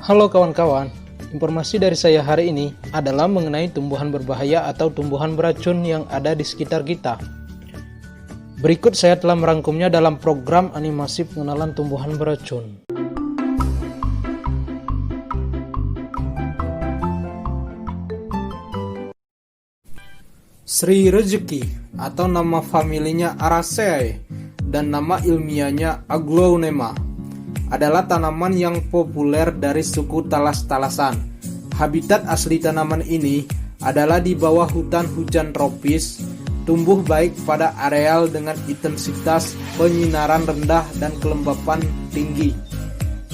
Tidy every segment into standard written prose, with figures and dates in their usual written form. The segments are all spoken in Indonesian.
Halo kawan-kawan, informasi dari saya hari ini adalah mengenai tumbuhan berbahaya atau tumbuhan beracun yang ada di sekitar kita. Berikut saya telah merangkumnya dalam program animasi pengenalan tumbuhan beracun. Sri Rezeki atau nama familinya Araceae dan nama ilmiahnya Aglaonema adalah tanaman yang populer dari suku talas-talasan. Habitat asli tanaman ini adalah di bawah hutan hujan tropis, tumbuh baik pada areal dengan intensitas penyinaran rendah dan kelembapan tinggi.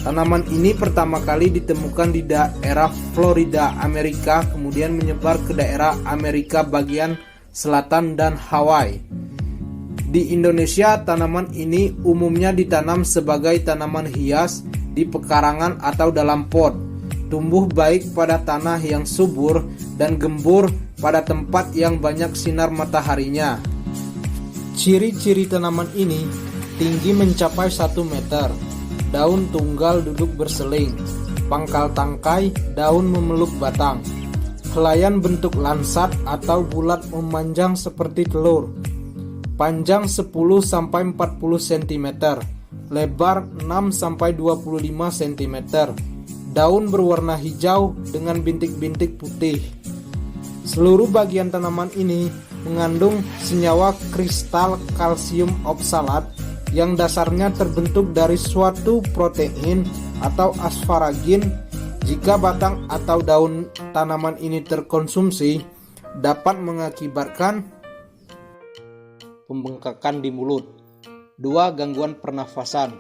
Tanaman ini pertama kali ditemukan di daerah Florida, Amerika, kemudian menyebar ke daerah Amerika bagian selatan dan Hawaii. Di Indonesia, tanaman ini umumnya ditanam sebagai tanaman hias di pekarangan atau dalam pot. Tumbuh baik pada tanah yang subur dan gembur pada tempat yang banyak sinar mataharinya. Ciri-ciri tanaman ini tinggi mencapai 1 meter, daun tunggal duduk berseling, pangkal tangkai, daun memeluk batang. Helaian bentuk lansat atau bulat memanjang seperti telur. Panjang 10-40 cm, lebar 6-25 cm. Daun berwarna hijau dengan bintik-bintik putih. Seluruh bagian tanaman ini mengandung senyawa kristal kalsium oksalat yang dasarnya terbentuk dari suatu protein atau asparagin. Jika batang atau daun tanaman ini terkonsumsi, dapat mengakibatkan pembengkakan di mulut, 2 gangguan pernafasan,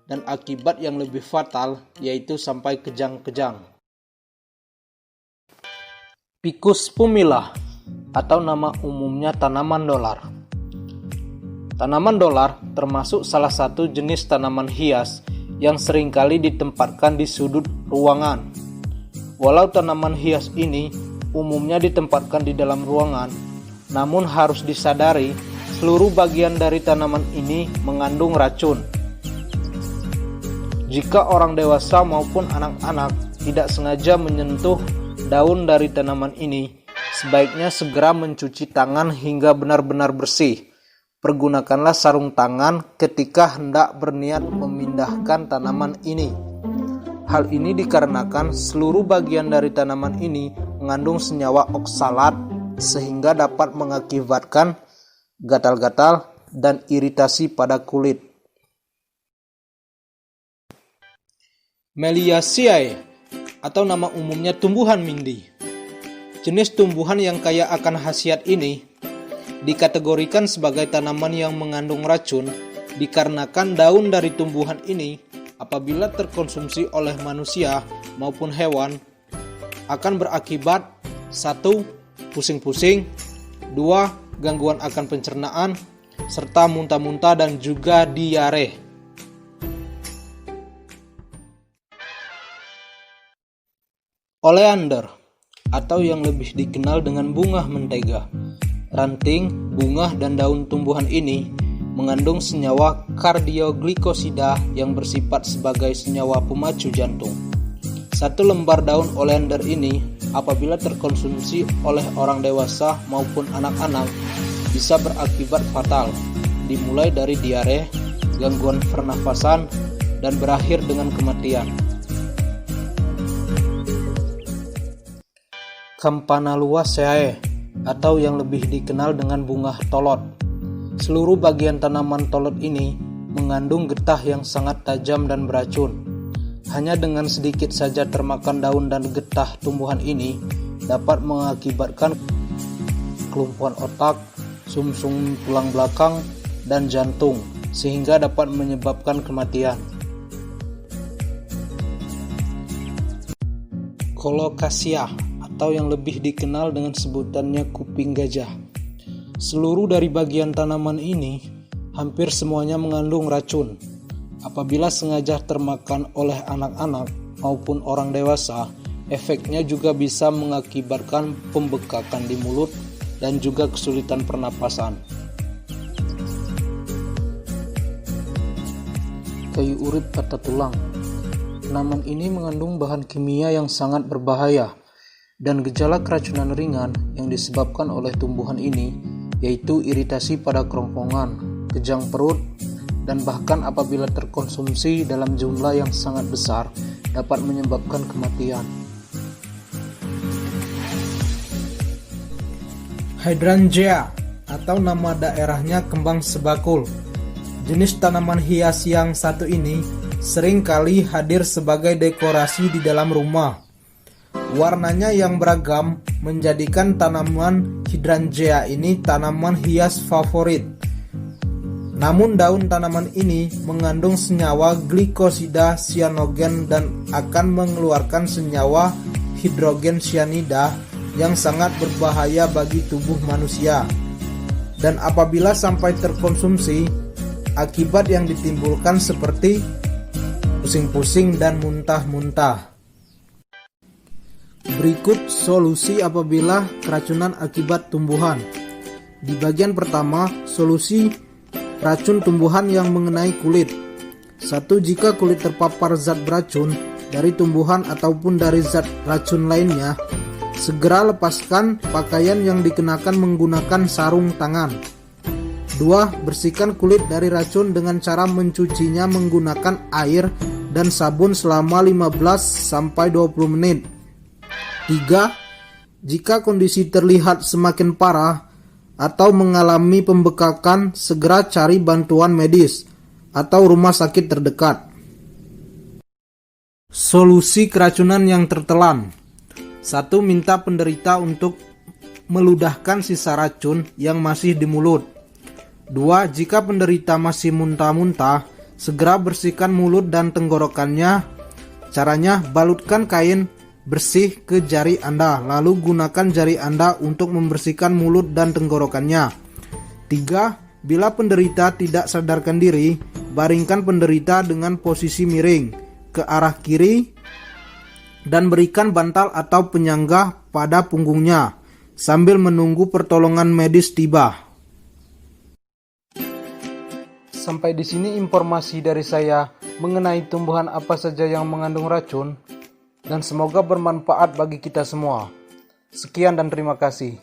dan akibat yang lebih fatal yaitu sampai kejang-kejang. Ficus pumila atau nama umumnya tanaman dolar. Tanaman dolar termasuk salah satu jenis tanaman hias yang seringkali ditempatkan di sudut ruangan. Walau tanaman hias ini umumnya ditempatkan di dalam ruangan, namun harus disadari seluruh bagian dari tanaman ini mengandung racun. Jika orang dewasa maupun anak-anak tidak sengaja menyentuh daun dari tanaman ini, sebaiknya segera mencuci tangan hingga benar-benar bersih. Pergunakanlah sarung tangan ketika hendak berniat memindahkan tanaman ini. Hal ini dikarenakan seluruh bagian dari tanaman ini mengandung senyawa oksalat sehingga dapat mengakibatkan gatal-gatal dan iritasi pada kulit. Meliaceae atau nama umumnya tumbuhan mindi. Jenis tumbuhan yang kaya akan khasiat ini dikategorikan sebagai tanaman yang mengandung racun dikarenakan daun dari tumbuhan ini apabila terkonsumsi oleh manusia maupun hewan akan berakibat 1. Pusing-pusing, 2. Gangguan akan pencernaan, serta muntah-muntah dan juga diare. Oleander atau yang lebih dikenal dengan bunga mentega. Ranting, bunga, dan daun tumbuhan ini mengandung senyawa kardioglikosida yang bersifat sebagai senyawa pemacu jantung. 1 lembar daun oleander ini apabila terkonsumsi oleh orang dewasa maupun anak-anak bisa berakibat fatal, dimulai dari diare, gangguan pernafasan, dan berakhir dengan kematian. Campanaluaceae atau yang lebih dikenal dengan bunga tolot. Seluruh bagian tanaman tolot ini mengandung getah yang sangat tajam dan beracun. Hanya dengan sedikit saja termakan daun dan getah tumbuhan ini dapat mengakibatkan kelumpuhan otak, sumsum tulang belakang, dan jantung, sehingga dapat menyebabkan kematian. Colocasia atau yang lebih dikenal dengan sebutannya kuping gajah. Seluruh dari bagian tanaman ini hampir semuanya mengandung racun. Apabila sengaja termakan oleh anak-anak maupun orang dewasa, efeknya juga bisa mengakibatkan pembekakan di mulut dan juga kesulitan pernapasan. Kayu urip kata tulang. Tanaman ini mengandung bahan kimia yang sangat berbahaya, dan gejala keracunan ringan yang disebabkan oleh tumbuhan ini yaitu iritasi pada kerongkongan, kejang perut, dan bahkan apabila terkonsumsi dalam jumlah yang sangat besar dapat menyebabkan kematian. Hydrangea atau nama daerahnya kembang sebakul. Jenis tanaman hias yang satu ini sering kali hadir sebagai dekorasi di dalam rumah. Warnanya yang beragam menjadikan tanaman hydrangea ini tanaman hias favorit. Namun daun tanaman ini mengandung senyawa glikosida sianogen dan akan mengeluarkan senyawa hidrogen cyanida yang sangat berbahaya bagi tubuh manusia. Dan apabila sampai terkonsumsi, akibat yang ditimbulkan seperti pusing-pusing dan muntah-muntah. Berikut solusi apabila keracunan akibat tumbuhan. Di bagian pertama, solusi racun tumbuhan yang mengenai kulit. 1. Jika kulit terpapar zat beracun dari tumbuhan ataupun dari zat racun lainnya, segera lepaskan pakaian yang dikenakan menggunakan sarung tangan. 2. Bersihkan kulit dari racun dengan cara mencucinya menggunakan air dan sabun selama 15-20 menit. 3. Jika kondisi terlihat semakin parah atau mengalami pembekakan, segera cari bantuan medis atau rumah sakit terdekat. Solusi keracunan yang tertelan. 1. Minta penderita untuk meludahkan sisa racun yang masih di mulut. 2. Jika penderita masih muntah-muntah, segera bersihkan mulut dan tenggorokannya. Caranya, balutkan kain bersih ke jari Anda, lalu gunakan jari Anda untuk membersihkan mulut dan tenggorokannya. 3. Bila penderita tidak sadarkan diri, baringkan penderita dengan posisi miring ke arah kiri dan berikan bantal atau penyangga pada punggungnya sambil menunggu pertolongan medis tiba. Sampai di sini informasi dari saya mengenai tumbuhan apa saja yang mengandung racun, dan semoga bermanfaat bagi kita semua. Sekian dan terima kasih.